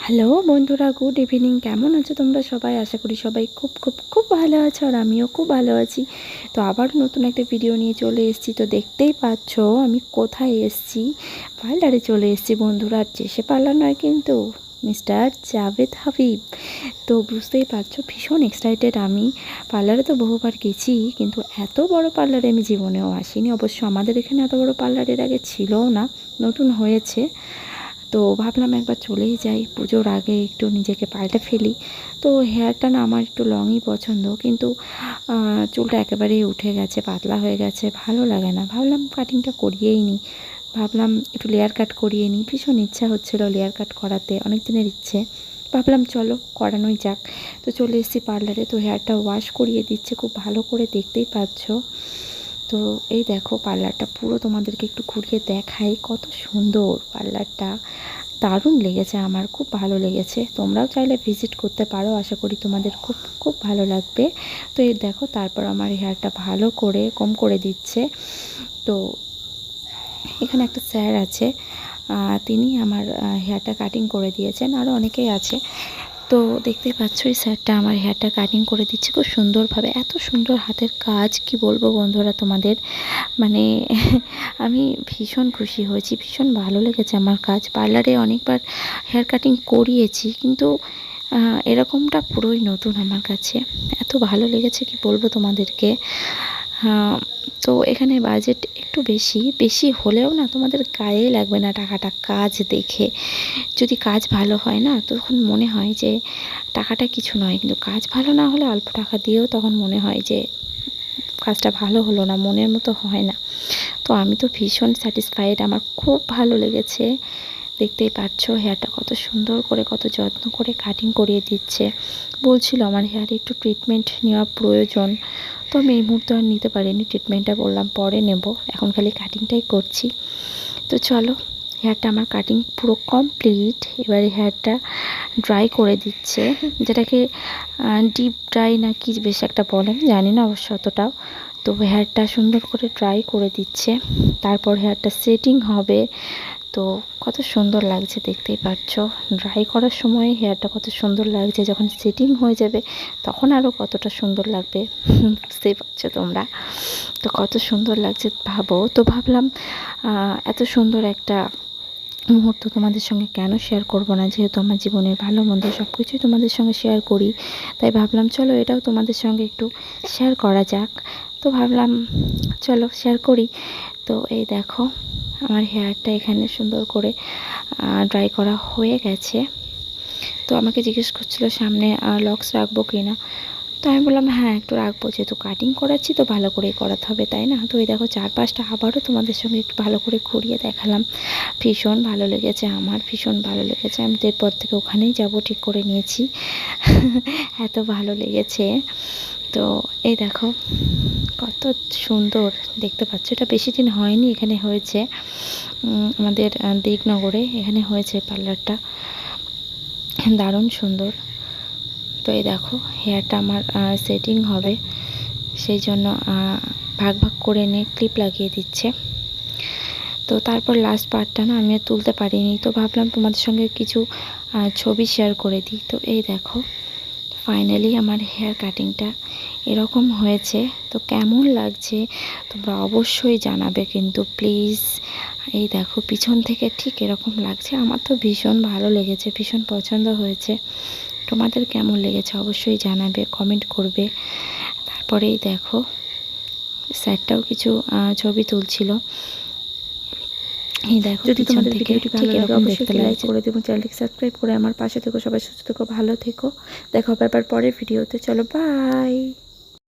Hello বন্ধুরা, good evening. কেমন আছো তোমরা সবাই? আশা করি সবাই খুব খুব খুব ভালো আছো, আর আমিও খুব ভালো আছি। তো আবার নতুন একটা ভিডিও নিয়ে চলে এসেছি। তো দেখতেই পাচ্ছ আমি কোথায় এসেছি, পার্লারে চলে এসেছি বন্ধুরা। আর যে সে পার্লার নয় কিন্তু, মিস্টার জাভেদ হাবিব। তো বুঝতেই পারছো ভীষণ এক্সাইটেড আমি। পার্লারে তো বহুবার গেছি, কিন্তু এত বড় পার্লারে আমি জীবনেও আসিনি। অবশ্য আমাদের এখানে এত বড় পার্লারের আগে ছিলও না, নতুন হয়েছে। তো ভাবলাম একবার চলেই যাই, পুজোর আগে একটু নিজেকে পাল্টে ফেলি। তো হেয়ারটা না আমার একটু লংই পছন্দ, কিন্তু চুলটা একেবারেই উঠে গেছে, পাতলা হয়ে গেছে, ভালো লাগে না। ভাবলাম কাটিংটা করিয়েই নিই, ভাবলাম একটু লেয়ার কাট করিয়ে নিই। ভীষণ ইচ্ছা হচ্ছিলো লেয়ার কাট করাতে, অনেক দিনের ইচ্ছে। ভাবলাম চলো করানোই যাক। তো চলে এসেছি পার্লারে। তো হেয়ারটা ওয়াশ করিয়ে দিচ্ছে খুব ভালো করে, দেখতেই পাচ্ছ। তো এই দেখো পার্লারটা পুরো তোমাদেরকে একটু ঘুরিয়ে দেখাই, কত সুন্দর পার্লারটা। দারুণ লেগেছে, আমার খুব ভালো লেগেছে। তোমরাও চাইলে ভিজিট করতে পারো, আশা করি তোমাদের খুব খুব ভালো লাগবে। তো এই দেখো তারপর আমার হেয়ারটা ভালো করে কম করে দিচ্ছে। তো এখানে একটা স্যার আছে, তিনি আমার হেয়ারটা কাটিং করে দিয়েছেন, আরও অনেকেই আছে। তো দেখতেই পাচ্ছ এই স্যারটা আমার হেয়ারটা কাটিং করে দিচ্ছে খুব সুন্দরভাবে। এত সুন্দর হাতের কাজ, কি বলবো বন্ধুরা তোমাদের, মানে আমি ভীষণ খুশি হয়েছি, ভীষণ ভালো লেগেছে আমার কাজ। পার্লারে অনেকবার হেয়ার কাটিং করিয়েছি, কিন্তু এরকমটা পুরোই নতুন আমার কাছে। এত ভালো লেগেছে কি বলবো তোমাদেরকে। তো এখানে বাজেট একটু বেশি বেশি হলেও না তোমাদের গায়ে লাগবে না টাকাটা, কাজ দেখে। যদি কাজ ভালো হয় না, তখন মনে হয় যে টাকাটা কিছু নয়, কিন্তু কাজ ভালো না হলে অল্প টাকা দিয়েও তখন মনে হয় যে কাজটা ভালো হলো না, মনের মতো হয় না। তো আমি তো ভীষণ স্যাটিসফাইড, আমার খুব ভালো লেগেছে। দেখতেই পাচ্ছ হেয়ারটা কত সুন্দর করে, কত যত্ন করে কাটিং করিয়ে দিচ্ছে। বলছিল আমার হেয়ারে একটু ট্রিটমেন্ট নেওয়া প্রয়োজন, তো আমি এই মুহূর্তে আর নিতে পারিনি ট্রিটমেন্টটা, বললাম পরে নেব, এখন খালি কাটিংটাই করছি। তো চলো, হেয়ারটা আমার কাটিং পুরো কমপ্লিট। এবারে হেয়ারটা ড্রাই করে দিচ্ছে, যেটাকে ডিপ ড্রাই না কি বেশ একটা বলেন, জানি না অবশ্য অতটাও। তো হেয়ারটা সুন্দর করে ড্রাই করে দিচ্ছে, তারপর হেয়ারটা সেটিং হবে। তো কত সুন্দর লাগছে দেখতেই পাচ্ছ। ড্রাই করার সময় হেয়ারটা কত সুন্দর লাগছে, যখন সেটিং হয়ে যাবে তখন আরও কতটা সুন্দর লাগবে বুঝতেই পারছো তোমরা। তো কত সুন্দর লাগছে ভাবো। তো ভাবলাম এত সুন্দর একটা মুহূর্ত তোমাদের সঙ্গে কেন শেয়ার করব না, যেহেতু আমার জীবনের ভালো মন্দ সব কিছুই তোমাদের সঙ্গে শেয়ার করি, তাই ভাবলাম চলো এটাও তোমাদের সঙ্গে একটু শেয়ার করা যাক। তো ভাবলাম চলো শেয়ার করি। তো এই দেখো আমার হেয়ারটা এখানে সুন্দর করে ড্রাই করা হয়ে গেছে। তো আমাকে জিজ্ঞেস করছিল সামনে লক্স রাখবো কি না। তো আমি বললাম হ্যাঁ একটু রাখবো, যেহেতু কাটিং করাচ্ছি তো ভালো করেই করাতে হবে, তাই না। তো এই দেখো চারপাশটা আবারও তোমাদের সঙ্গে একটু ভালো করে ঘুরিয়ে দেখালাম। ভীষণ ভালো লেগেছে আমার, ভীষণ ভালো লেগেছে। আমি তো এরপর থেকে ওখানেই যাব ঠিক করে নিয়েছি এত ভালো লেগেছে। তো এই দেখো কত সুন্দর দেখতে পাচ্ছ। এটা বেশি দিন হয়নি, এখানে হয়েছে আমাদের দিগনগরে, এখানে হয়েছে পার্লারটা, দারুণ সুন্দর। তো এই দেখো হেয়ারটা আমার সেটিং হবে, সেই জন্য ভাগ ভাগ করে নিয়ে ক্লিপ লাগিয়ে দিচ্ছে। তো তারপর লাস্ট পার্টটা না আমি আর তুলতে পারিনি, তো ভাবলাম তোমাদের সঙ্গে কিছু ছবি শেয়ার করে দিই। তো এই দেখো ফাইনালি আমার হেয়ার কাটিংটা এরকম হয়েছে। তো কেমন লাগছে তোমরা অবশ্যই জানাবে কিন্তু প্লিজ। এই দেখো পিছন থেকে ঠিক এরকম লাগছে, আমার তো ভীষণ ভালো লেগেছে, ভীষণ পছন্দ হয়েছে। তোমাদের কেমন লেগেছে অবশ্যই জানাবে, কমেন্ট করবে। তারপরেই দেখো স্যারটাও কিছু ছবি তুলছিল। এই দেখো যদি তোমাদের ভিডিওটি ভালো লাগে অবশ্যই লাইক করে দেবো, চ্যানেলটিকে সাবস্ক্রাইব করে আমার পাশে থেকো। সবাই সুস্থ থেকো, ভালো থেকো। দেখা হবে আবার পরের ভিডিওতে। চলো বাই।